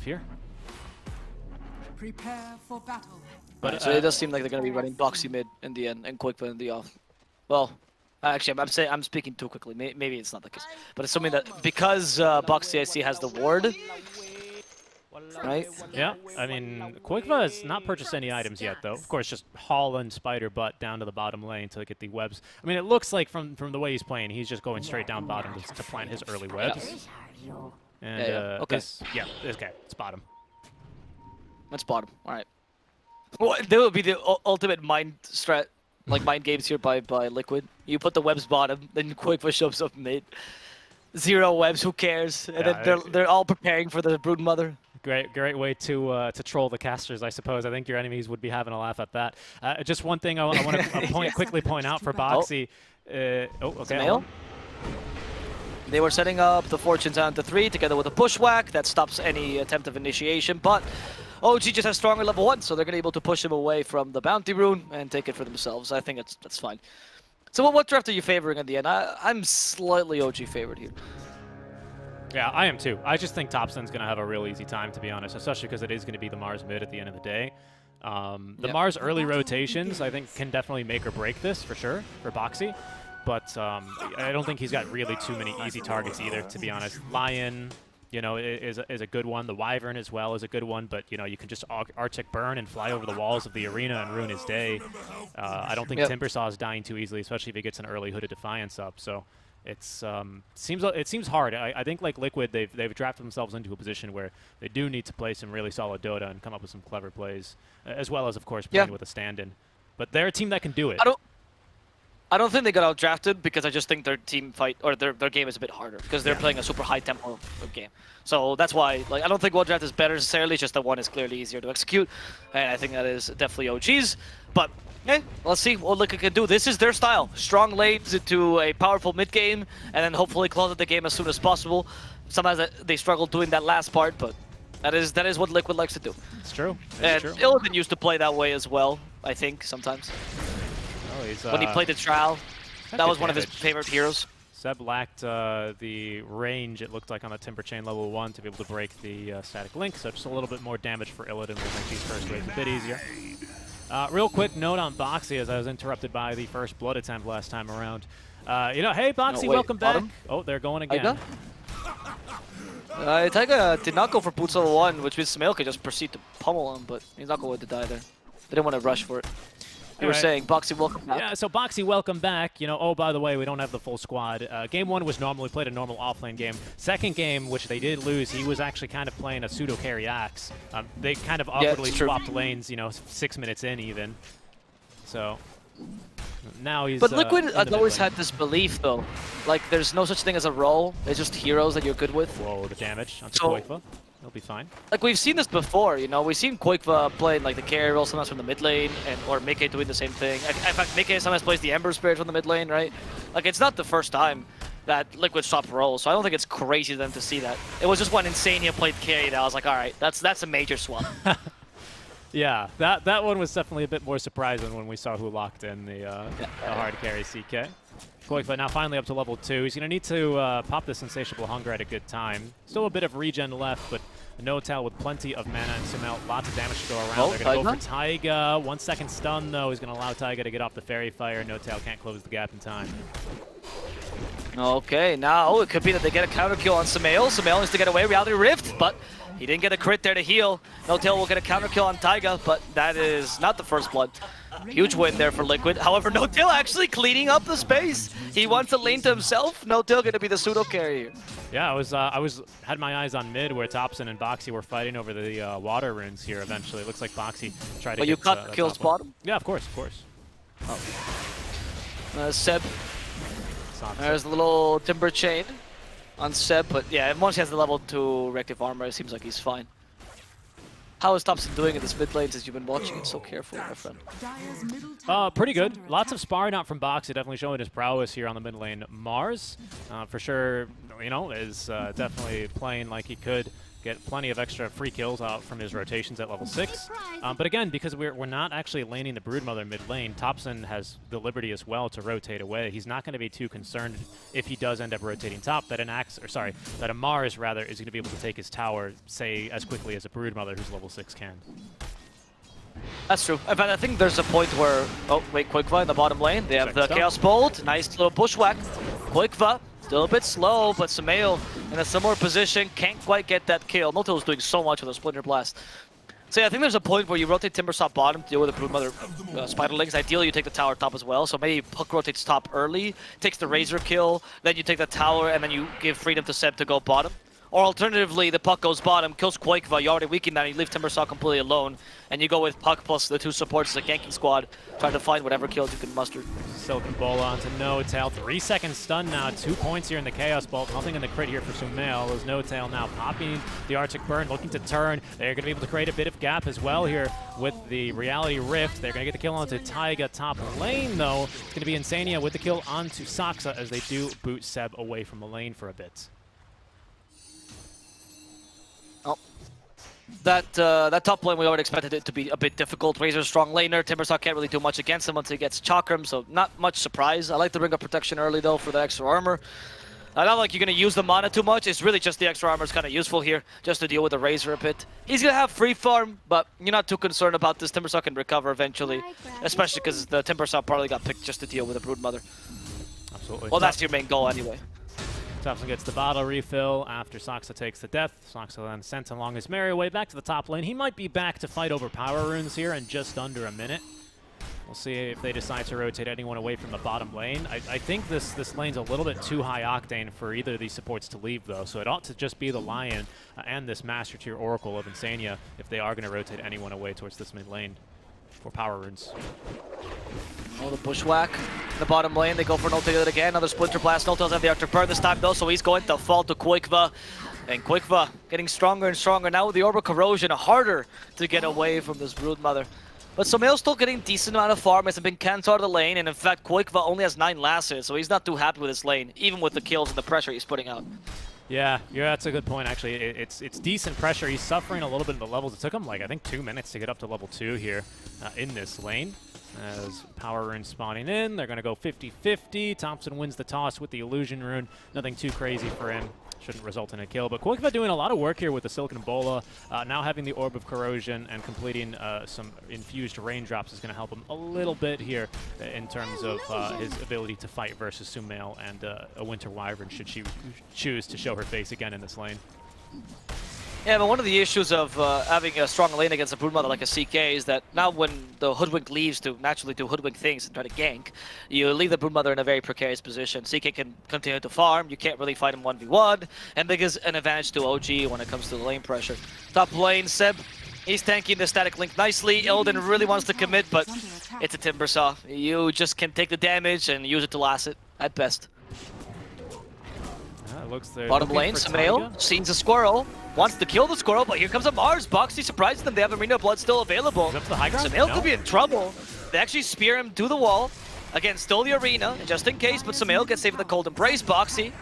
here. Prepare for battle. But so it does seem like they're going to be running Boxy mid in the end and Quickva in the off. Well, actually, I'm speaking too quickly. Maybe it's not the case. But assuming that because Boxy IC has the ward, right? Yeah, I mean, Quickva has not purchased any items yet, though. Of course, just Hall and Spider Butt down to the bottom lane to get the webs. I mean, it looks like from the way he's playing, he's just going straight down bottom to plant his early webs. Yeah. And Okay. Okay, it's bottom. That's bottom. All right. Well, that would be the ultimate mind strat, like mind games here by Liquid. You put the webs bottom, then Quickva shows up mid. 0 webs, who cares? And then they're all preparing for the Brood Mother. Great way to troll the casters, I suppose. I think your enemies would be having a laugh at that. Just one thing I want to quickly point out for Boxy. Okay. They were setting up the Fortune down to 3 together with a Bushwhack. That stops any attempt of initiation, but OG just has stronger level 1, so they're going to be able to push him away from the Bounty Rune and take it for themselves. I think that's fine. So what draft are you favoring in the end? I'm slightly OG favored here. Yeah, I am too. I just think Topson's going to have a real easy time, to be honest, especially because it is going to be the Mars mid at the end of the day. The Mars early rotations, I think, can definitely make or break this, for sure, for Boxy. But I don't think he's got really too many easy targets either, to be honest. Lion, you know, is a good one. The Wyvern as well is a good one, but, you know, you can just Arctic Burn and fly over the walls of the arena and ruin his day. I don't think Timbersaw is dying too easily, especially if he gets an early Hooded Defiance up. So it seems hard. I think, like Liquid, they've drafted themselves into a position where they do need to play some really solid Dota and come up with some clever plays, as well as, of course, playing with a stand-in. But they're a team that can do it. I don't think they got out-drafted because I just think their team fight, or their game is a bit harder because they're playing a super high tempo game. So that's why, like, I don't think one draft is better necessarily, it's just that one is clearly easier to execute. And I think that is definitely OG's. But, let's see what Liquid can do. This is their style. Strong lanes into a powerful mid-game, and then hopefully close out the game as soon as possible. Sometimes they struggle doing that last part, but that is what Liquid likes to do. It's true. And Illidan used to play that way as well, I think, sometimes. When he played the Trial, that was one of his favorite heroes. Seb lacked the range, it looked like, on the Timber Chain level 1 to be able to break the static link, so just a little bit more damage for Illidan will make these first waves a bit easier. Real quick note on Boxy, as I was interrupted by the first blood attempt last time around. You know, hey Boxy, welcome back. Oh, they're going again. Taiga did not go for boots level 1, which means Smail could just proceed to pummel him, but he's not going to die there. They didn't want to rush for it. You were saying, Boxy, welcome back. Yeah, so Boxy, welcome back. You know, oh, by the way, we don't have the full squad. Game 1 was normally played a normal offlane game. Second game, which they did lose, he was actually kind of playing a pseudo-carry Axe. They kind of awkwardly swapped lanes, you know, 6 minutes in even. So now he's But Liquid has always had this belief, though. Like, there's no such thing as a role. It's just heroes that you're good with. Whoa, the damage onto Quickva. He'll be fine. Like, we've seen this before, you know. We've seen Quickva playing, like, the carry role sometimes from the mid lane, or Mickey doing the same thing. In fact, Mickey sometimes plays the Ember Spirit from the mid lane, right? Like, it's not the first time that Liquid swapped roles, so I don't think it's crazy to them to see that. It was just when Insania played carry that I was like, alright, that's a major swap. Yeah, that one was definitely a bit more surprising when we saw who locked in the hard carry CK. Quickva now finally up to level 2. He's going to need to pop this Insatiable Hunger at a good time. Still a bit of regen left, but Notal with plenty of mana and Sumail, lots of damage to go around. They're going to go for Taiga. 1 second stun, though, is going to allow Taiga to get off the Fairy Fire. Notal can't close the gap in time. Okay, now it could be that they get a counter kill on Sumail. Sumail needs to get away, Reality Rift, but he didn't get a crit there to heal. Notal will get a counter kill on Taiga, but that is not the first blood. Huge win there for Liquid. However, Notil actually cleaning up the space. He wants to lane to himself. Notil going to be the pseudo carrier. Yeah, I had my eyes on mid where Topson and Boxy were fighting over the water runes here. Eventually, it looks like Boxy tried to. But you cut kills bottom. Yeah, of course, of course. Oh. Seb. There's a little Timber Chain on Seb, but yeah, once he has the level 2 reactive armor, it seems like he's fine. How is Topson doing in this mid lane since you've been watching it so carefully, my friend? Pretty good. Lots of sparring out from Boxy, definitely showing his prowess here on the mid lane. Mars, for sure, you know, is definitely playing like he could get plenty of extra free kills out from his rotations at level 6. But again, because we're not actually laning the Broodmother mid lane, Topson has the liberty as well to rotate away. He's not going to be too concerned if he does end up rotating top that that a Mars rather is going to be able to take his tower, say, as quickly as a Broodmother who's level 6 can. That's true. In fact, I think there's a point where... Oh, wait, Quickva in the bottom lane. They have the Chaos Bolt. Nice little bushwhack. Quickva, still a bit slow, but Sumail in a similar position. Can't quite get that kill. Noto is doing so much with a Splinter Blast. So yeah, I think there's a point where you rotate Timbersaw bottom to deal with the Broodmother Spiderlings. Ideally, you take the tower top as well. So maybe Puck rotates top early, takes the Razor kill, then you take the tower, and then you give freedom to Seb to go bottom. Or alternatively, the Puck goes bottom, kills Quakeva, you already weaken that, and you leave Timbersaw completely alone, and you go with Puck plus the 2 supports as a ganking squad, trying to find whatever kills you can muster. Silken Bola onto No-Tail, 3-second stun now, 2 points here in the Chaos Bolt, nothing in the crit here for Sumail, as No-Tail now popping the Arctic Burn, looking to turn. They're going to be able to create a bit of gap as well here with the Reality Rift. They're going to get the kill onto Taiga top lane, though. It's going to be Insania with the kill onto Saksa as they do boot Seb away from the lane for a bit. That top lane, we already expected it to be a bit difficult. Razor's strong laner. Timbersaw can't really do much against him once he gets Chakram, so not much surprise. I like to bring up protection early, though, for the extra armor. I don't like you're going to use the mana too much. It's really just the extra armor is kind of useful here, just to deal with the Razor a bit. He's going to have free farm, but you're not too concerned about this. Timbersaw can recover eventually, especially because the Timbersaw probably got picked just to deal with the Broodmother. Absolutely. Well, that's your main goal anyway. Topson gets the bottle refill after Saksa takes the death. Saksa then sent along his merry way back to the top lane. He might be back to fight over power runes here in just under a minute. We'll see if they decide to rotate anyone away from the bottom lane. I think this lane's a little bit too high octane for either of these supports to leave, though, so it ought to just be the Lion and this Master Tier Oracle of Insania if they are going to rotate anyone away towards this mid lane for power runes. Oh, the bushwhack in the bottom lane. They go for No-Tail again. Another Splinter Blast. No-Tail's have the Arctic Burn this time, though, so he's going to fall to Quickva. And Quickva getting stronger and stronger. Now with the Orbital Corrosion, harder to get away from this Broodmother. But Sumail's still getting decent amount of farm. Hasn't been canned out of the lane, and in fact, Quickva only has 9 lasses, so he's not too happy with his lane, even with the kills and the pressure he's putting out. Yeah, that's a good point, actually. It's decent pressure. He's suffering a little bit in the levels. It took him, like, I think 2 minutes to get up to level 2 here in this lane. As power rune spawning in, they're going to go 50-50. Thompson wins the toss with the illusion rune. Nothing too crazy for him. Shouldn't result in a kill. But Quickva doing a lot of work here with the Silken Bola. Now having the Orb of Corrosion and completing some infused raindrops is going to help him a little bit here in terms of his ability to fight versus Sumail and a Winter Wyvern should she choose to show her face again in this lane. Yeah, but one of the issues of having a strong lane against a Broodmother like a CK is that now when the Hoodwink leaves to naturally do Hoodwink things and try to gank, you leave the Broodmother in a very precarious position. CK can continue to farm, you can't really fight him 1v1, and that gives an advantage to OG when it comes to the lane pressure. Top lane, Seb, he's tanking the static link nicely. Illidan really wants to commit, but it's a Timbersaw. You just can take the damage and use it to last it, at best. Bottom lane, Sumail sees a squirrel, wants to kill the squirrel, but here comes a Mars. Boxy surprises them, they have Arena Blood still available. Sumail could be in trouble. They actually spear him to the wall. Again, still the arena, just in case, but Sumail gets saved with the Cold Embrace. Boxy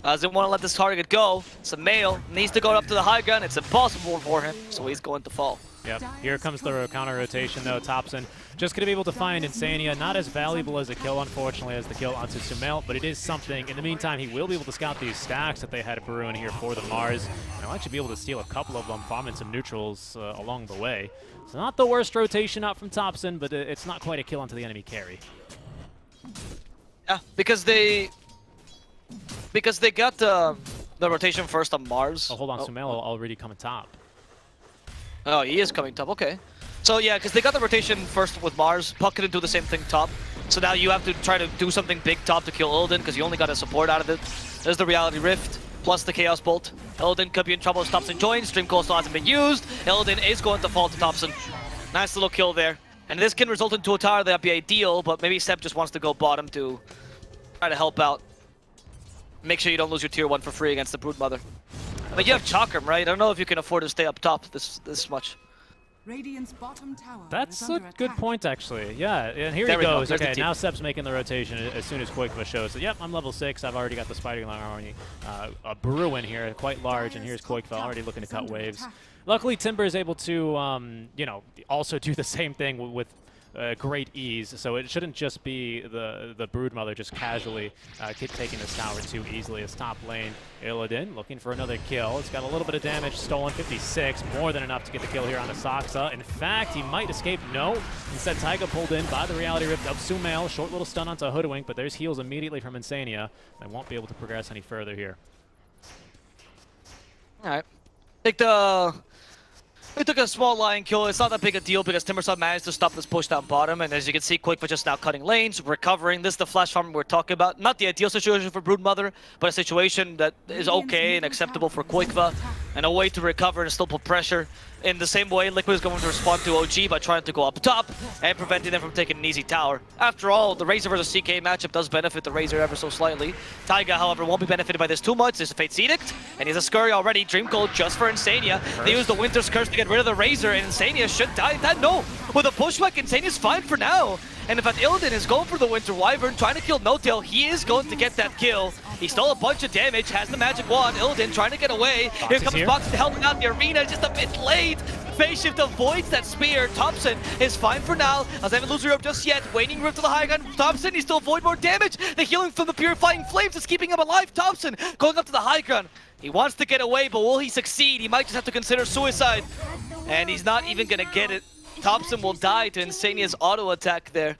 doesn't want to let this target go. Sumail needs to go up to the high ground. It's impossible for him, so he's going to fall. Yep, here comes the counter rotation though. Topson just going to be able to find Insania. Not as valuable as a kill, unfortunately, as the kill onto Sumail, but it is something. In the meantime, he will be able to scout these stacks that they had brewing here for the Mars. And he'll actually be able to steal a couple of them, farming some neutrals along the way. It's not the worst rotation out from Topson, but it's not quite a kill onto the enemy carry. Yeah, because they got the rotation first on Mars. Oh, hold on, Sumail already coming top. Oh, he is coming top, okay. So yeah, because they got the rotation first with Mars, Puck couldn't do the same thing top. So now you have to try to do something big top to kill Illidan, because you only got a support out of it. There's the Reality Rift, plus the Chaos Bolt. Illidan could be in trouble as Topson joins, Stream Cold still hasn't been used. Illidan is going to fall to Topson. Nice little kill there. And this can result into a tower that'd be ideal, but maybe Seb just wants to go bottom to try to help out. Make sure you don't lose your tier 1 for free against the Broodmother. But you have Chakram, right? I don't know if you can afford to stay up top this much. Radiant's bottom tower That's is a under good attack. point, actually. Yeah, and here There he we go. goes. There's the Okay, team. now Seb's making the rotation as soon as Quakeva shows. So, yep, I'm level 6. I've already got the Spider Army brewing here, quite large, and here's Quakeva already looking to cut waves. Luckily, Timber is able to, you know, also do the same thing with great ease, so it shouldn't just be the Broodmother just casually taking this tower too easily. As top lane, Illidan looking for another kill. It's got a little bit of damage, stolen 56, more than enough to get the kill here on the Saksa. In fact, he might escape. No, instead Taiga pulled in by the Reality Rift of Sumail. Short little stun onto Hoodwink, but there's heals immediately from Insania. They won't be able to progress any further here. All right. We took a small line kill. It's not that big a deal because Timbersaw managed to stop this push down bottom. And as you can see, Quakeva just now cutting lanes, recovering. This is the flash farm we're talking about. Not the ideal situation for Broodmother, but a situation that is okay and acceptable for Quakeva. And a way to recover and still put pressure. In the same way, Liquid is going to respond to OG by trying to go up top and preventing them from taking an easy tower. After all, the Razor versus CK matchup does benefit the Razor ever so slightly. Taiga, however, won't be benefited by this too much. There's a Fate's Edict, and he has a Scurry already. Dream Cold just for Insania. They use the Winter's Curse to get rid of the Razor, and Insania should die. No, with a pushback, Insania's fine for now. And in fact, Illidan is going for the Winter Wyvern, trying to kill No-Tail. He is going to get that kill. He stole a bunch of damage, has the magic wand. Illidan trying to get away. Here comes Box to help him out in the arena, just a bit late. Phase shift avoids that spear. Thompson is fine for now. As they haven't lose rope just yet. Waning Rift to the high ground. Thompson, he still avoid more damage. The healing from the Purifying Flames is keeping him alive. Thompson going up to the high ground. He wants to get away, but will he succeed? He might just have to consider suicide. And he's not even going to get it. Thompson will die to Insania's auto attack there.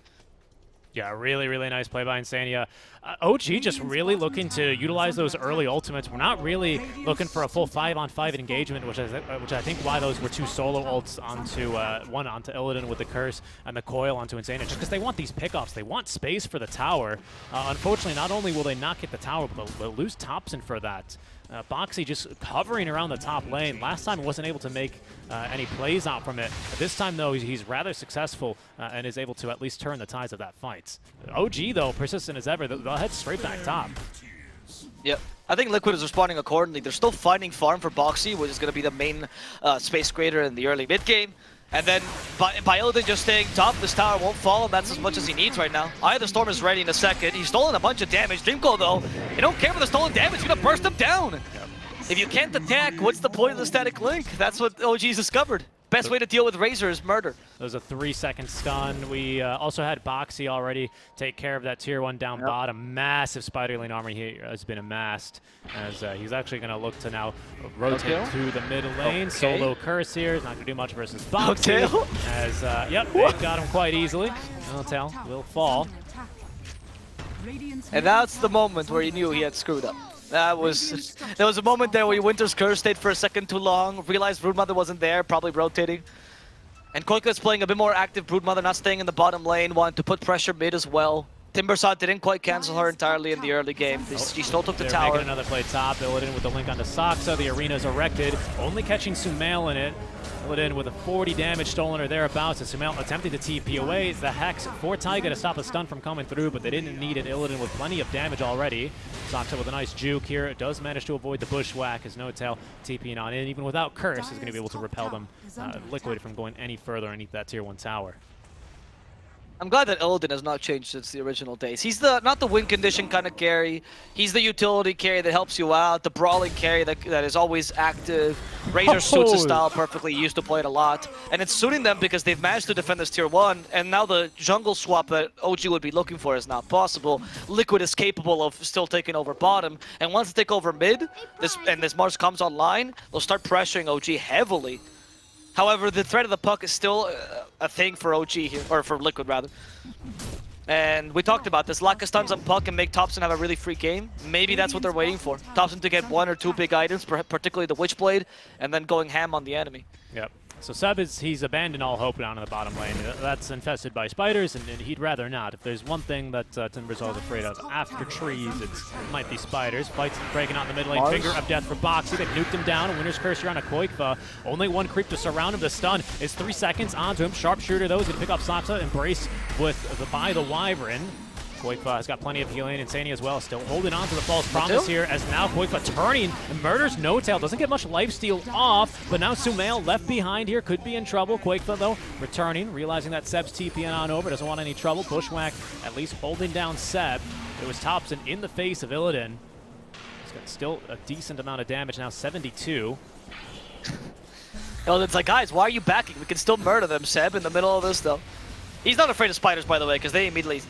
Yeah, really, really nice play by Insania. OG just really looking to utilize those early ultimates. We're not really looking for a full 5-on-5 engagement, which I think why those were two solo ults onto one onto Illidan with the Curse and the Coil onto Insania, just because they want these pickoffs. They want space for the tower. Unfortunately, not only will they not get the tower, but they'll lose Thompson for that. Boxy just hovering around the top lane. Last time wasn't able to make any plays out from it. But this time, though, he's rather successful and is able to at least turn the tides of that fight. OG, though, persistent as ever. They'll head straight back top. Yep. I think Liquid is responding accordingly. They're still finding farm for Boxy, which is going to be the main space creator in the early mid game. And then by Illidan just staying top, this tower won't fall, and that's as much as he needs right now. Eye of the Storm is ready in a second. He's stolen a bunch of damage. Dreamcold, though, you don't care for the stolen damage. You're going to burst him down. Yep. If you can't attack, what's the point of the static link? That's what OG's discovered. Best way to deal with Razor is murder. That was a 3-second stun. We also had Boxy already take care of that tier 1 down bottom. Massive Spider Lane armor here has been amassed as he's actually going to look to now rotate through the mid lane. Solo Curse here is not going to do much versus Boxy. As, yep, they've got him quite easily. No-Tail will fall. And that's the moment where he knew he had screwed up. There was a moment there where Winter's Curse stayed for a second too long, realized Broodmother wasn't there, probably rotating. And Quakeva's playing a bit more active, Broodmother not staying in the bottom lane, wanted to put pressure mid as well. Timbersaw didn't quite cancel her entirely in the early game. She still took the tower. Making another play top, Illidan with the link onto Saksa, the arena's erected, only catching Sumail in it. Illidan with a 40 damage stolen or thereabouts, as Sumail attempting to TP away. The Hex for Taiga to stop the stun from coming through, but they didn't need it. Illidan with plenty of damage already. Saksa with a nice juke here. It does manage to avoid the bushwhack as No-Tail TPing on in. Even without Curse, is going to be able to repel them, Liquid, from going any further underneath that tier 1 tower. I'm glad that Illidan has not changed since the original days. He's not the win condition kind of carry. He's the utility carry that helps you out, the brawling carry that is always active. Razor suits his style perfectly. He used to play it a lot. And it's suiting them because they've managed to defend this tier 1, and now the jungle swap that OG would be looking for is not possible. Liquid is capable of still taking over bottom, and once they take over mid, this Mars comes online, they'll start pressuring OG heavily. However, the threat of the puck is still a thing for OG here, or for Liquid rather. And we talked about this. Lack of stuns on puck can make Thompson have a really free game. Maybe that's what they're waiting for. Thompson to get 1 or 2 big items, particularly the Witchblade, and then going ham on the enemy. Yep. So Seb he's abandoned all hope down in the bottom lane. That's infested by spiders, and he'd rather not. If there's one thing that Timbersaw is afraid of after trees, it might be spiders. Fights breaking out in the mid lane. Finger of Death for Boxy. They've nuked him down. Winter's Curse here on a Quakeva. Only one creep to surround him. The stun is 3 seconds onto him. Sharpshooter, though, is going to pick up Saksa. Embrace with by the Wyvern. Koifa has got plenty of healing, and Sani as well, still holding on to the false promise here, as now Koifa turning and murders No-Tail. Doesn't get much lifesteal off, but now Sumail left behind here, could be in trouble. Koifa, though, returning, realizing that Seb's TPing on over, doesn't want any trouble. Bushwhack at least holding down Seb. It was Thompson in the face of Illidan. He's got still a decent amount of damage now, 72. Illidan's like, guys, why are you backing? We can still murder them, Seb, in the middle of this, though. He's not afraid of spiders, by the way, because they immediately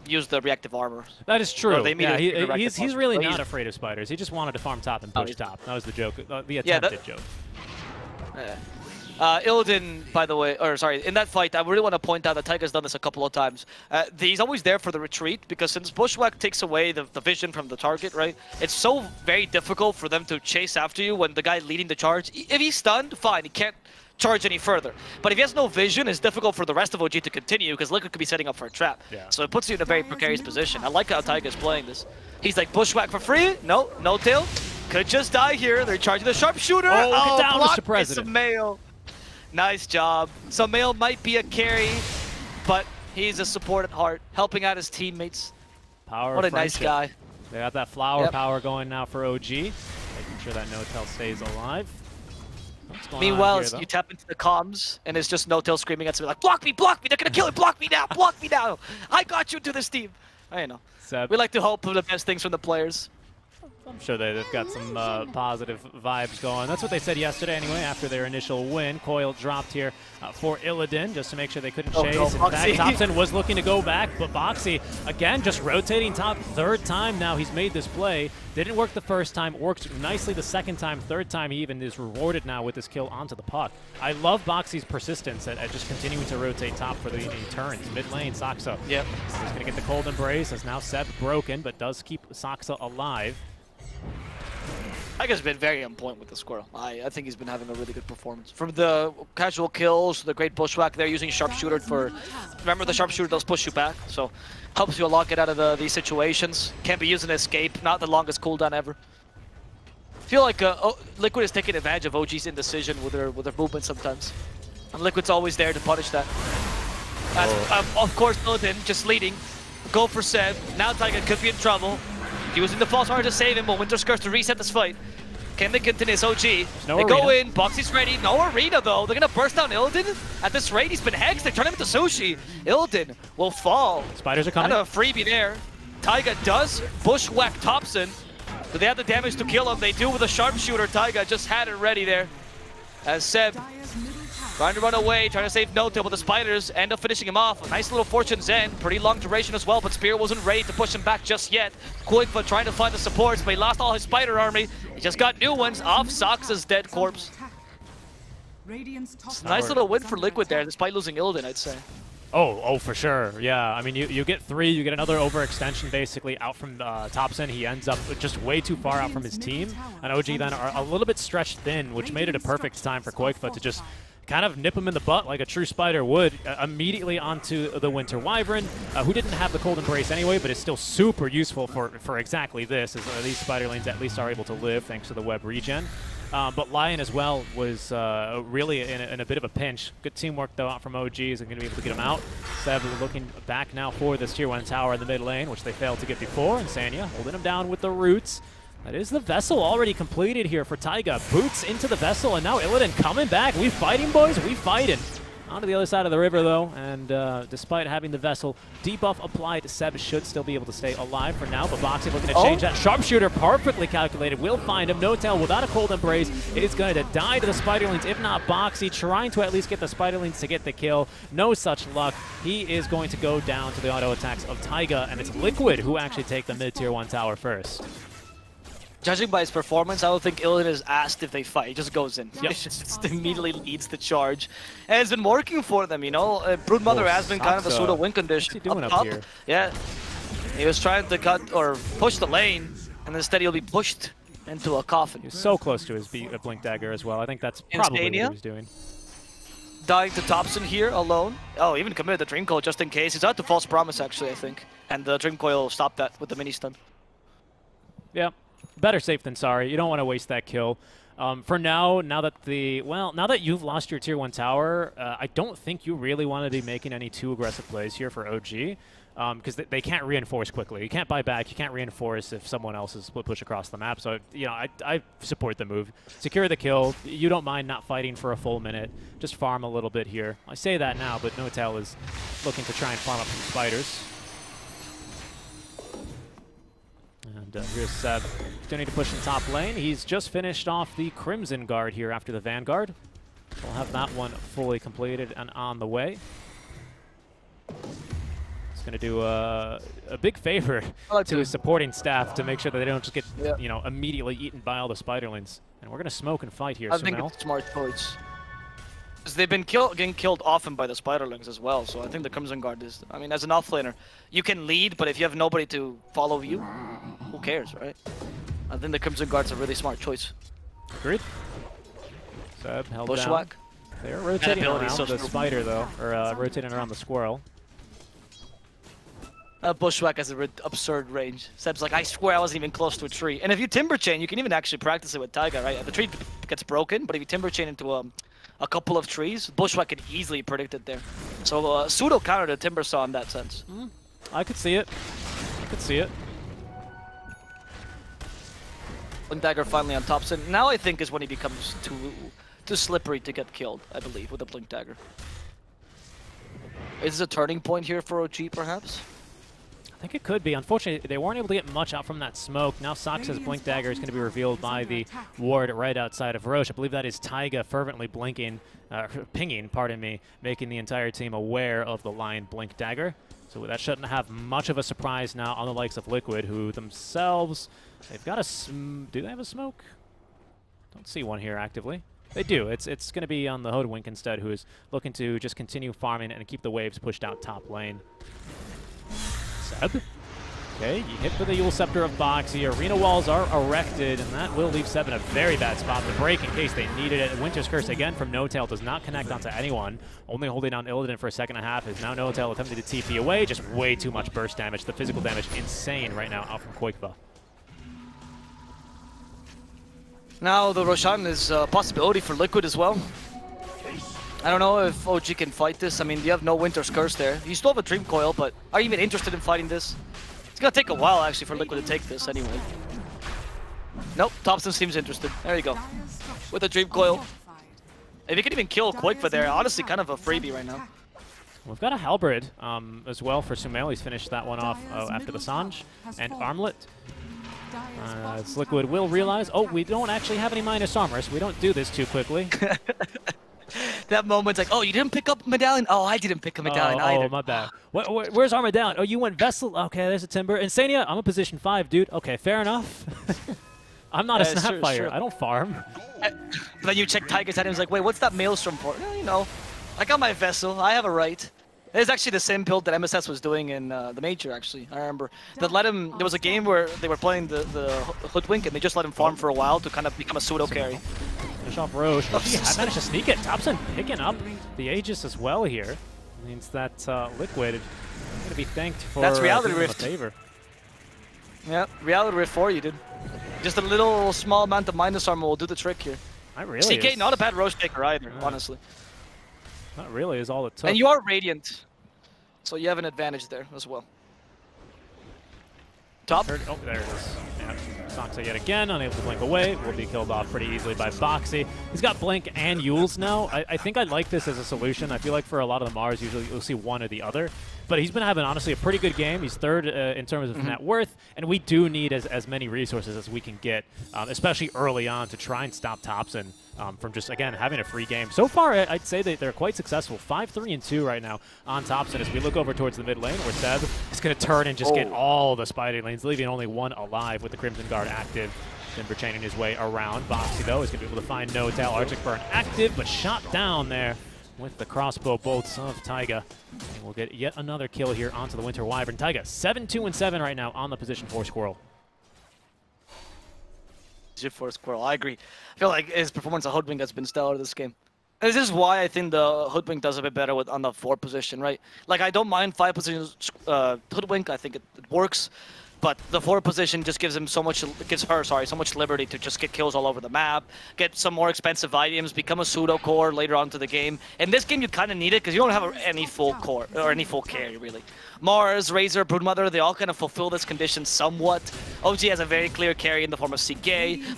use the reactive armor. That is true. Yeah, he's really not afraid of spiders. He just wanted to farm top and push top. That was the joke, the attempted joke. Illidan, by the way, or sorry, in that fight, I really want to point out that Taiga's done this a couple of times. He's always there for the retreat, because since Bushwhack takes away the vision from the target, right, it's so very difficult for them to chase after you when the guy leading the charge. If he's stunned, fine, he can't charge any further. But if he has no vision, it's difficult for the rest of OG to continue, because Liquid could be setting up for a trap. Yeah. So it puts you in a very precarious position. I like how Taiga's playing this. He's like, Bushwhack for free? No, No-Tail. Could just die here. They're charging the sharpshooter. Oh, get down, blocked Mr. President. Sumail. Nice job. Sumail might be a carry, but he's a support at heart, helping out his teammates. Power what a friendship. Nice guy. They got that flower power going now for OG, making sure that No-Tail stays alive. Meanwhile, you tap into the comms, and it's just No-Tail screaming at somebody like, block me, they're gonna kill it, block me now, I got you to this team. I know. Seb. We like to hope for the best things from the players. I'm sure they've got some positive vibes going. That's what they said yesterday anyway, after their initial win. Coil dropped here for Illidan, just to make sure they couldn't chase. No, In fact, Thompson was looking to go back, but Boxy, again, just rotating top. Third time now he's made this play. Didn't work the first time, worked nicely the second time. Third time he even is rewarded now with this kill onto the puck. I love Boxy's persistence at just continuing to rotate top for the turns. Mid lane, Saksa. Yep. He's going to get the cold embrace, as now Seb broken, but does keep Saksa alive. Taiga's been very on point with the Squirrel. I think he's been having a really good performance. From the casual kills, the great Bushwhack there, using Sharpshooter for... Remember, the Sharpshooter does push you back, so helps you a lot get out of these situations. Can't be used in escape, not the longest cooldown ever. I feel like Liquid is taking advantage of OG's indecision with their movement sometimes. And Liquid's always there to punish that. Of course, Illidan just leading. Go for Seb. Now Taiga could be in trouble. Using the false armor to save him, but Winter Skirts to reset this fight. Can they continue this OG? They go in, Boxy's ready. No arena though. They're gonna burst down Illidan. At this rate, he's been hexed. They turn him into sushi. Illidan will fall. Spiders are coming. And a freebie there. Taiga does Bushwhack Thompson. Do they have the damage to kill him? They do with a sharpshooter. Taiga just had it ready there. As Seb trying to run away, trying to save No-Tail, but the spiders end up finishing him off. A nice little Fortune's End, pretty long duration as well, but Spear wasn't ready to push him back just yet. Koifa trying to find the supports, but he lost all his spider army. He just got new ones off Saksa's dead corpse. It's a nice little win for Liquid there, despite losing Illidan, I'd say. Oh, for sure. Yeah, I mean, you get 3, you get another overextension basically out from Thompson. He ends up just way too far out from his team. And OG then are a little bit stretched thin, which made it a perfect time for Koifa to just kind of nip him in the butt like a true spider would, immediately onto the Winter Wyvern, who didn't have the cold embrace anyway, but is still super useful for exactly this, as these spider lanes at least are able to live thanks to the web regen. But Lion as well was really in a bit of a pinch. Good teamwork though out from OGs, and going to be able to get him out. Seb looking back now for this tier 1 tower in the mid lane, which they failed to get before, and Sanya holding him down with the roots. That is the vessel already completed here for Taiga. Boots into the vessel, and now Illidan coming back. We fighting, boys. We fighting. Onto the other side of the river, though, and despite having the vessel debuff applied, Seb should still be able to stay alive for now, but Boxy looking to change that. Sharpshooter perfectly calculated. Will find him. No-Tail without a cold embrace. It is going to die to the Spiderlings, if not Boxy, trying to at least get the Spiderlings to get the kill. No such luck. He is going to go down to the auto attacks of Taiga, and it's Liquid who actually take the mid-tier 1 tower first. Judging by his performance, I don't think Illidan is asked if they fight. He just goes in. Yep. He just immediately leads the charge. And it's been working for them, you know? Broodmother has been kind of a pseudo win condition. What's he doing up here? Yeah. He was trying to cut or push the lane, and instead he'll be pushed into a coffin. He was so close to his Blink Dagger as well. I think that's probably what he was doing. Dying to Thompson here alone. Oh, even committed the Dream Coil just in case. He's out to False Promise, actually, I think. And the Dream Coil stopped that with the mini stun. Yeah. Better safe than sorry. You don't want to waste that kill. For now that you've lost your tier 1 tower, I don't think you really want to be making any too aggressive plays here for OG. because they can't reinforce quickly. You can't buy back. You can't reinforce if someone else is split push across the map. So, you know, I support the move. Secure the kill. You don't mind not fighting for a full minute. Just farm a little bit here. I say that now, but Notel is looking to try and farm up some spiders. And here's Seb. Still need to push in top lane. He's just finished off the Crimson Guard here after the Vanguard. We'll have that one fully completed and on the way. It's going to do a big favor to his supporting staff to make sure that they don't just get you know, immediately eaten by all the spiderlings. And we're going to smoke and fight here. I think it's a smart choice. Because they've been getting killed often by the spiderlings as well. So I think the Crimson Guard is. I mean, as an offlaner, you can lead, but if you have nobody to follow you, who cares, right? I think the Crimson Guard's a really smart choice. Agreed. Seb held Bushwhack. down. They're rotating around the spider, though, or rotating around the squirrel. Bushwhack has an absurd range. Seb's like, I swear I wasn't even close to a tree. And if you timber chain, you can even actually practice it with Taiga, right? The tree gets broken, but if you timber chain into a couple of trees, Bushwhack could easily predict it there. So pseudo counter to Timber Saw in that sense. I could see it. I could see it. Blink Dagger finally on top. So now I think is when he becomes too slippery to get killed, I believe, with the Blink Dagger. Is this a turning point here for OG, perhaps? I think it could be. Unfortunately, they weren't able to get much out from that smoke. Now Sox's Blink Dagger is going to be revealed by the ward right outside of Roche. I believe that is Taiga fervently pinging, pardon me, making the entire team aware of the Lion Blink Dagger. So that shouldn't have much of a surprise now on the likes of Liquid, who themselves, they've got a do they have a smoke? Don't see one here actively. They do. It's going to be on the Hoodwink instead, who is looking to just continue farming and keep the waves pushed out top lane. Seb. Okay, you hit with the Yule Scepter of Boxy. Arena walls are erected, and that will leave Seb in a very bad spot to break in case they needed it. Winter's Curse again from Notail does not connect onto anyone. Only holding down Illidan for a second and a half is now Notail attempting to TP away. Just way too much burst damage. The physical damage insane right now out from Koikva. Now the Roshan is a possibility for Liquid as well. I don't know if OG can fight this. I mean, you have no Winter's Curse there. You still have a Dream Coil, but are you even interested in fighting this? It's gonna take a while actually for Liquid to take this anyway. Nope, Thompson seems interested. There you go. With a Dream Coil. If you can even kill Koikva there, honestly kind of a freebie right now. We've got a Halberd as well for Sumail. He's finished that one off after the Sange. And Armlet. As Liquid will realize, oh, we don't actually have any minus armor, so we don't do this too quickly. That moment's like, oh, you didn't pick up a medallion? Oh, I didn't pick a medallion either. Oh, my bad. Where's our medallion? Oh, you went Vessel? Okay, there's a Timber. Insania, I'm a position 5, dude. Okay, fair enough. I'm not a Snapfire. Sure. I don't farm. Then you check Tiger's head and he's like, wait, what's that Maelstrom for? You know, I got my Vessel. I have a right. It's actually the same build that MSS was doing in the Major, actually. I remember. That let him, there was a game where they were playing the Hoodwink and they just let him farm for a while to kind of become a pseudo carry. Finish off Roche. Oh, I managed to sneak it. Thompson picking up the Aegis as well here. Means that Liquid is going to be thanked for that's Reality Rift. A favor. Yeah, Reality Rift for you, dude. Just a little small amount of minus armor will do the trick here. That really CK, is. not a bad Roche taker either, honestly. That really is all it took. And you are Radiant, so you have an advantage there as well. Top. Oh, there it is. Yeah. Sansa yet again, unable to blink away. Will be killed off pretty easily by Boxy. He's got Blink and Yules now. I think I like this as a solution. I feel like for a lot of the Mars, usually you'll see one or the other. But he's been having, honestly, a pretty good game. He's third in terms of net worth, and we do need as many resources as we can get, especially early on, to try and stop Thompson from just, again, having a free game. So far, I'd say that they're quite successful. 5-3-2 right now on Thompson as we look over towards the mid lane, where Seb is going to turn and just get all the spider lanes, leaving only one alive with the Crimson Guard active. Timber chaining his way around. Boxy, though, is going to be able to find Notail. Arctic Burn active, but shot down there with the crossbow bolts of Taiga. And we'll get yet another kill here onto the Winter Wyvern. Taiga, 7-2-7 right now on the position for Squirrel. For Squirrel, I agree. I feel like his performance of Hoodwink has been stellar this game. This is why I think the Hoodwink does a bit better on the 4 position, right? Like, I don't mind 5 positions Hoodwink. I think it works. But the forward position just gives him so much, so much liberty to just get kills all over the map, get some more expensive items, become a pseudo core later on to the game. In this game, you kind of need it because you don't have any full core or any full carry really. Mars, Razor, Broodmother, they all kind of fulfill this condition somewhat. OG has a very clear carry in the form of CK,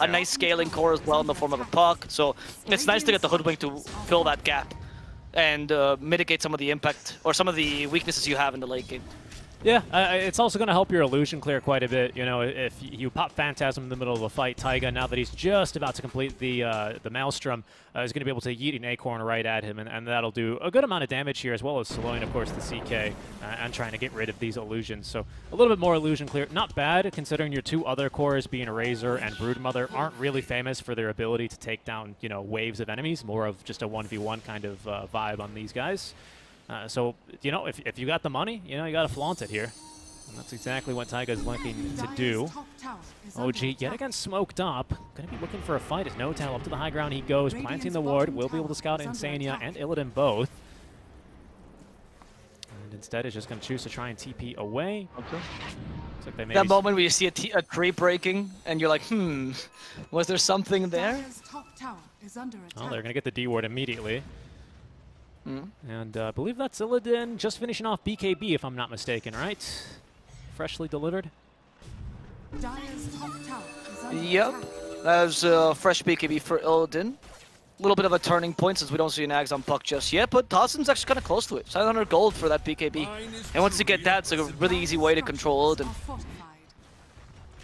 a nice scaling core as well in the form of a Puck. So it's nice to get the Hoodwink to fill that gap and mitigate some of the impact or some of the weaknesses you have in the late game. Yeah, it's also going to help your illusion clear quite a bit. You know, if you pop Phantasm in the middle of a fight, Taiga, now that he's just about to complete the Maelstrom, is going to be able to yeet an Acorn right at him, and that'll do a good amount of damage here, as well as slowing, of course, the CK and trying to get rid of these illusions. So a little bit more illusion clear. Not bad, considering your two other cores, being Razor and Broodmother, aren't really famous for their ability to take down, you know, waves of enemies, more of just a 1v1 kind of vibe on these guys. So, you know, if you got the money, you know, you got to flaunt it here. And that's exactly what Taiga's looking to do. OG yet again smoked up. Going to be looking for a fight as Notal up to the high ground he goes, planting the ward. Will be able to scout Insania and Illidan both. And instead is just going to choose to try and TP away. Okay. Like they that moment where you see a tree breaking and you're like, was there something there? Oh, they're going to get the D ward immediately. And I believe that's Illidan just finishing off BKB, if I'm not mistaken, right? Freshly delivered. Yep, that was fresh BKB for Illidan. A little bit of a turning point since we don't see an Ags on Puck just yet, but Tossen's actually kind of close to it. 700 gold for that BKB. And once you get that, it's like a really easy way to control Illidan.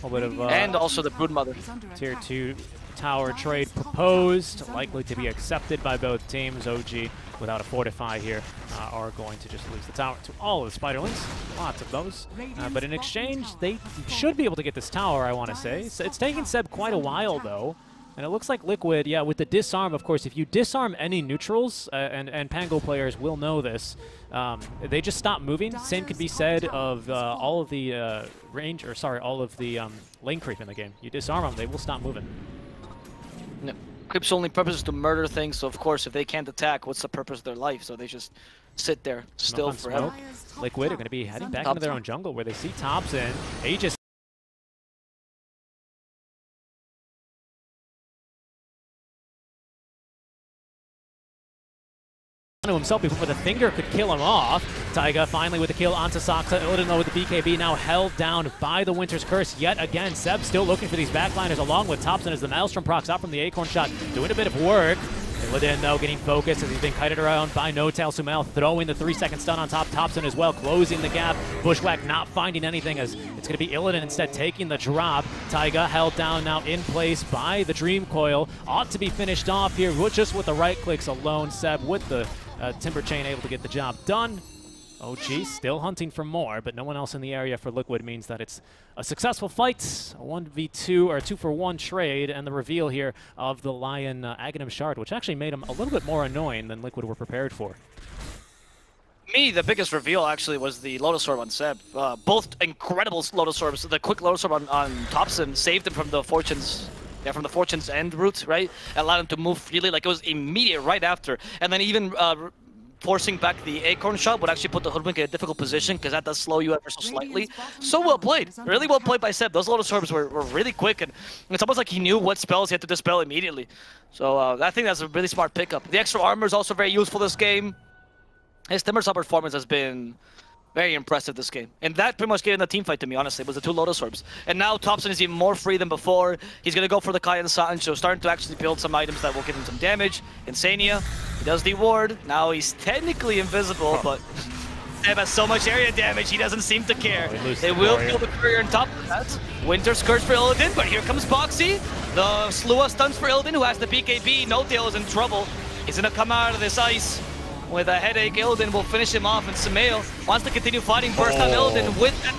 A bit of, and also the Broodmother. Tier 2 tower trade proposed, likely to be accepted by both teams. OG, without a fortify here, are going to just lose the tower to all of the Spiderlings. Lots of those. But in exchange, they should be able to get this tower, I want to say. So it's taken Seb quite a while, though. And it looks like Liquid, yeah, with the disarm, of course, if you disarm any neutrals, and Pango players will know this, they just stop moving. Same could be said of all of the all of the lane creep in the game. You disarm them, they will stop moving. No. Creep's only purpose is to murder things, so of course, if they can't attack, what's the purpose of their life? So they just sit there, still forever. Liquid are going to be heading back into their own jungle where they see Thompson. Aegis to himself before the finger could kill him off. Taiga finally with the kill onto Saksa. Illidan though with the BKB now held down by the Winter's Curse yet again. Seb still looking for these backliners along with Thompson as the Maelstrom procs out from the Acorn shot, doing a bit of work. Illidan though getting focused as he's being kited around by Notal. Sumail throwing the 3-second stun on top. Thompson as well, closing the gap. Bushwhack not finding anything as it's going to be Illidan instead taking the drop. Taiga held down now in place by the Dream Coil. Ought to be finished off here just with the right clicks alone. Seb with the Timber Chain able to get the job done. OG still hunting for more, but no one else in the area for Liquid means that it's a successful fight, a 1v2 or 2-for-1 trade, and the reveal here of the Lion Aghanim Shard, which actually made him a little bit more annoying than Liquid were prepared for. Me, the biggest reveal actually was the Lotus Orb on Seb. Both incredible Lotus Orbs. The quick Lotus Orb on Thompson saved him from the Fortune's end route, right? Allowed him to move freely, like it was immediate right after. And then even forcing back the Acorn shot would actually put the Hoodwink in a difficult position because that does slow you ever so slightly. So well played. Really well played by Seb. Those Lotus Orbs were really quick, and it's almost like he knew what spells he had to dispel immediately. So I think that's a really smart pickup. The extra armor is also very useful this game. His Timbersaw performance has been very impressive this game. And that pretty much gave him the team fight to me, honestly. It was the 2 Lotus Orbs. And now Thompson is even more free than before. He's going to go for the Kai and Sancho, starting to actually build some items that will give him some damage. Insania, he does the ward. Now he's technically invisible, but Seb has so much area damage, he doesn't seem to care. They will kill the courier on top of that. Winter's Curse for Illidan, but here comes Boxy. The Slua stuns for Illidan, who has the BKB. Notail is in trouble. He's going to come out of this ice with a headache. Illidan will finish him off, and Sumail wants to continue fighting. Burst on Illidan with that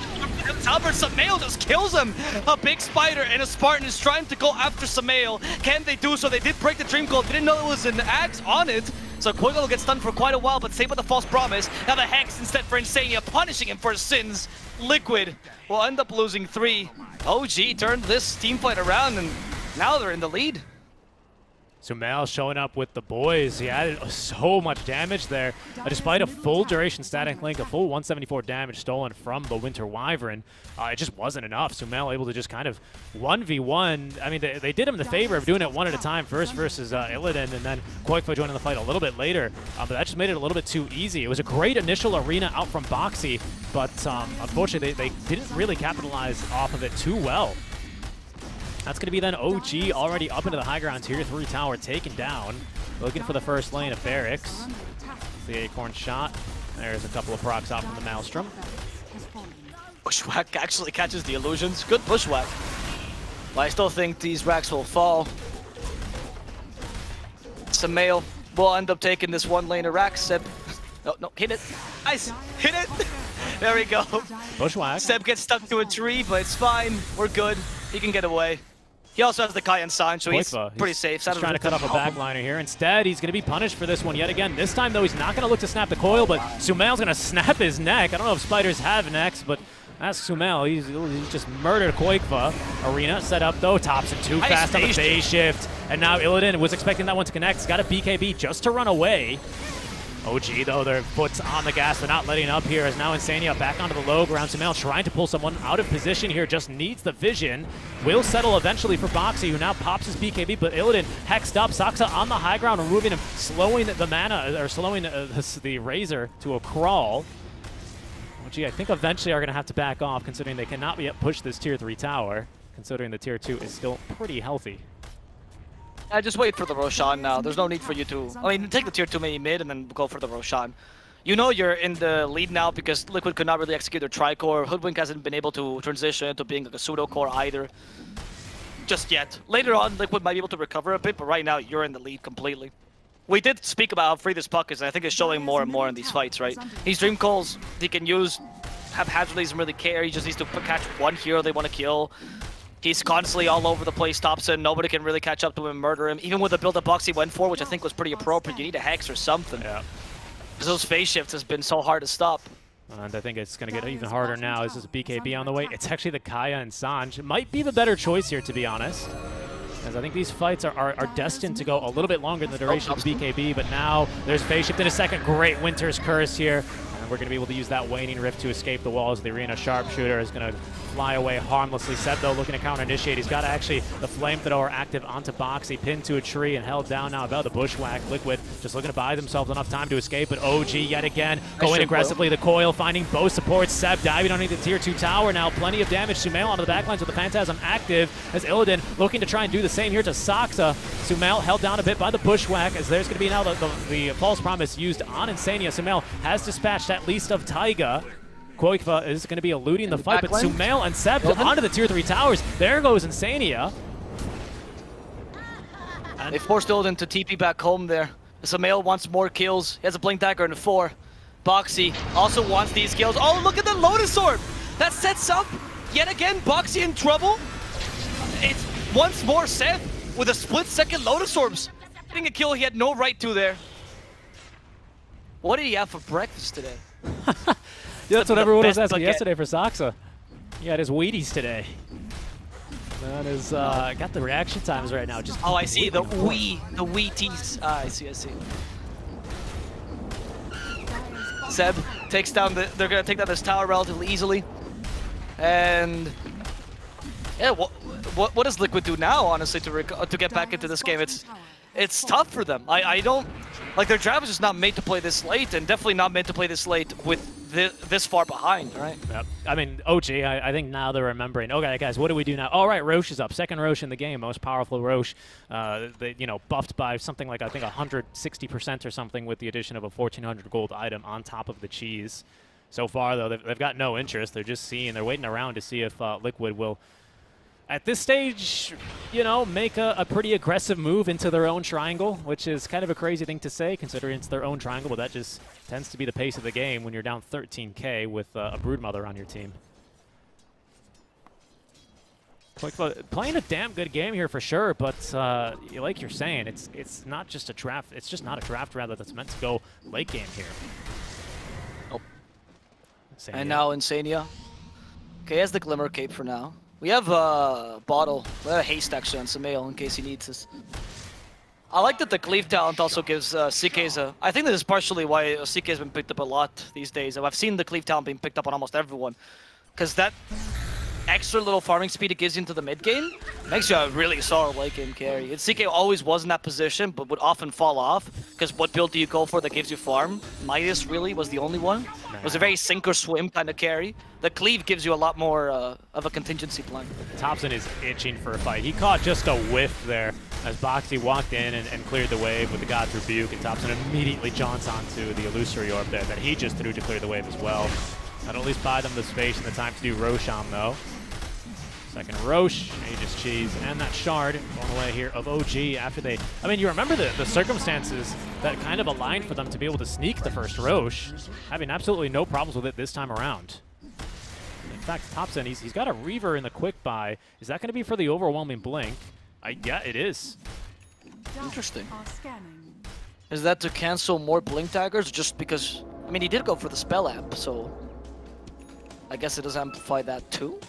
Albert. Sumail just kills him. A big spider and a Spartan is trying to go after Sumail. Can they do so? They did break the Dream Coil. Didn't know it was an axe on it. So Koigo will get stunned for quite a while, but same with the False Promise. Now the Hex instead for Insania, punishing him for his sins. Liquid will end up losing 3. OG turned this team fight around, and now they're in the lead. Sumail showing up with the boys. He added so much damage there. Despite a full duration static link, a full 174 damage stolen from the Winter Wyvern, it just wasn't enough. Sumail able to just kind of 1v1. I mean, they did him the favor of doing it one at a time, first versus Illidan, and then Koikfa joining the fight a little bit later. But that just made it a little bit too easy. It was a great initial arena out from Bo3, but unfortunately, they didn't really capitalize off of it too well. That's going to be then OG already up into the high ground. Tier 3 tower taken down. Looking for the first lane of Barracks. The Acorn shot. There's a couple of procs out from the Maelstrom. Bushwhack actually catches the illusions. Good bushwhack. But I still think these racks will fall. Sumail will end up taking this one lane of racks. Seb. No, hit it. Nice. Hit it. There we go. Bushwhack. Seb gets stuck to a tree, but it's fine. We're good. He can get away. He also has the Kai and Sign, so he's pretty safe. He's trying to cut off a backliner here. Instead, he's going to be punished for this one yet again. This time, though, he's not going to look to snap the coil, but Sumail's going to snap his neck. I don't know if spiders have necks, but that's Sumail. He's just murdered Koikfa. Arena set up, though. Topson too fast on the phase shift. And now Illidan was expecting that one to connect. He's got a BKB just to run away. OG, though, their foot's on the gas. They're not letting up here as now Insania back onto the low ground. Sumail trying to pull someone out of position here. Just needs the vision. Will settle eventually for Bo3, who now pops his BKB, but Illidan hexed up. Saksa on the high ground, removing him, slowing the mana, or slowing the Razor to a crawl. OG, I think eventually are going to have to back off, considering they cannot yet push this tier 3 tower, considering the tier 2 is still pretty healthy. Yeah, just wait for the Roshan now. There's no need for you to... I mean, take the tier 2 maybe mid and then go for the Roshan. You know you're in the lead now because Liquid could not really execute their tri-core. Hoodwink hasn't been able to transition into being like a pseudo-core either. Just yet. Later on, Liquid might be able to recover a bit, but right now you're in the lead completely. We did speak about how free this puck is, and I think it's showing more and more in these fights, right? These Dream Calls, he can use haphazardly, doesn't really care. He just needs to catch one hero they want to kill. He's constantly all over the place, Topson. Nobody can really catch up to him and murder him. Even with the build-up box he went for, which I think was pretty appropriate, you need a Hex or something. Yeah. Because those phase shifts has been so hard to stop. And I think it's going to get even harder now. This is a BKB on the way. It's actually the Kaya and Sanj. It might be the better choice here, to be honest. Because I think these fights are destined to go a little bit longer than the duration of the BKB. But now there's phase shift in a second. Great Winter's Curse here. And we're going to be able to use that Waning Rift to escape the walls. The Arena Sharpshooter is going to fly away harmlessly. Seb, though, looking to counter-initiate. He's got actually the Flamethrower active onto Bo3, pinned to a tree and held down now about the Bushwhack. Liquid just looking to buy themselves enough time to escape, but OG yet again going aggressively. The coil finding both supports. Seb diving underneath the tier 2 tower now. Plenty of damage. Sumail onto the backlines with the Phantasm active as Illidan looking to try and do the same here to Saksa. Sumail held down a bit by the Bushwhack as there's going to be now the False Promise used on Insania. Sumail has dispatched at least of Taiga. Koikfa is going to be eluding the fight, but Sumail and Seb onto the tier 3 towers. There goes Insania. And they forced Illidan to TP back home there. Sumail wants more kills. He has a Blink Dagger in 4. Bo3 also wants these kills. Oh, look at the Lotus Orb! That sets up, yet again, Bo3 in trouble. It's once more Seth with a split-second Lotus Orbs. Getting a kill he had no right to there. What did he have for breakfast today? Yeah, that's what everyone was asking yesterday for Saksa. He had his Wheaties today. That is, got the reaction times right now. Just I see, the Wheaties. I see. Seb takes down they're gonna take down this tower relatively easily. And yeah, what does Liquid do now, honestly, to get back into this game? It's tough for them. I don't, like, their draft is just not made to play this late, and definitely not meant to play this late with this far behind, right? Yep. I mean, OG, I think now they're remembering, okay, guys, what do we do now? All right, Roche is up. Second Roche in the game, most powerful Roche. They, buffed by something like, I think, 160% or something with the addition of a 1,400 gold item on top of the cheese. So far, though, they've got no interest. They're just they're waiting around to see if Liquid will, at this stage, make a pretty aggressive move into their own triangle, which is kind of a crazy thing to say considering it's their own triangle, but that just tends to be the pace of the game when you're down 13k with a Broodmother on your team. Playing a damn good game here for sure, but like you're saying, it's not just a draft. It's just not a draft rather that's meant to go late game here. Oh. And now Insania. Okay, he has the Glimmer Cape for now. We have a bottle. We have a haste actually on Sumail in case he needs this. I like that the cleave talent also gives CK's a... I think this is partially why CK has been picked up a lot these days. I've seen the cleave talent being picked up on almost everyone. Because that extra little farming speed it gives you into the mid game makes you a really solid late game carry. And CK always was in that position, but would often fall off. Because what build do you go for that gives you farm? Midas really was the only one. It was a very sink or swim kind of carry. The cleave gives you a lot more of a contingency plan. Thompson is itching for a fight. He caught just a whiff there as Bo3 walked in and cleared the wave with the God's Rebuke, and Thompson immediately jaunts onto the Illusory Orb there that he just threw to clear the wave as well. That'll at least buy them the space and the time to do Roshan though. Second Rosh, Aegis Cheese, and that Shard on the way here of OG after they... I mean, you remember the circumstances that kind of aligned for them to be able to sneak the first Rosh, having absolutely no problems with it this time around. In fact, Thompson, he's got a Reaver in the quick buy. Is that going to be for the overwhelming blink? Yeah, it is. Interesting. Is that to cancel more blink daggers, just because... I mean, he did go for the spell amp, so... I guess it does amplify that too?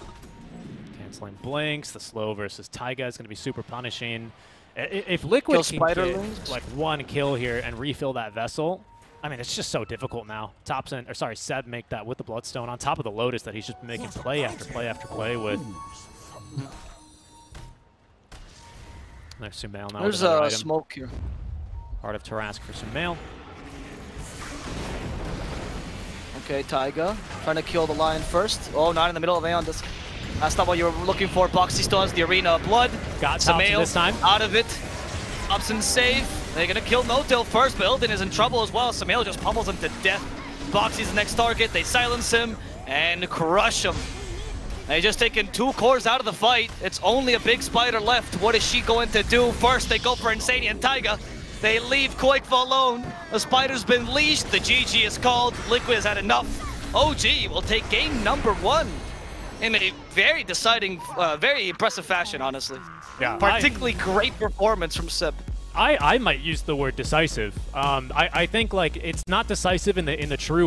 Canceling blinks, the slow versus Taiga is going to be super punishing. If Liquid can get like one kill here and refill that vessel, I mean, it's just so difficult now. Thompson, or sorry, Seb make that with the Bloodstone on top of the Lotus that he's just been making play after play after play with. There's Sumail now. There's a smoke here. Heart of Tarask for Sumail. Okay, Taiga trying to kill the Lion first. Oh, not in the middle of Aeon. That's not what you were looking for. Bo3 still has the Arena of Blood. Got Thompson this time. Out of it. Thompson's safe. They're going to kill Notil first, but Ilden is in trouble as well. Sumail just pummels him to death. Bo3's the next target. They silence him and crush him. They just taken 2 cores out of the fight. It's only a big spider left. What is she going to do? First, they go for Insania and Taiga. They leave Koikva alone. The spider's been leashed. The GG is called. Liquid has had enough. OG will take game number 1 in a very deciding, very impressive fashion, honestly. Yeah, particularly great performance from Seb. I might use the word decisive. I think like it's not decisive in the true way.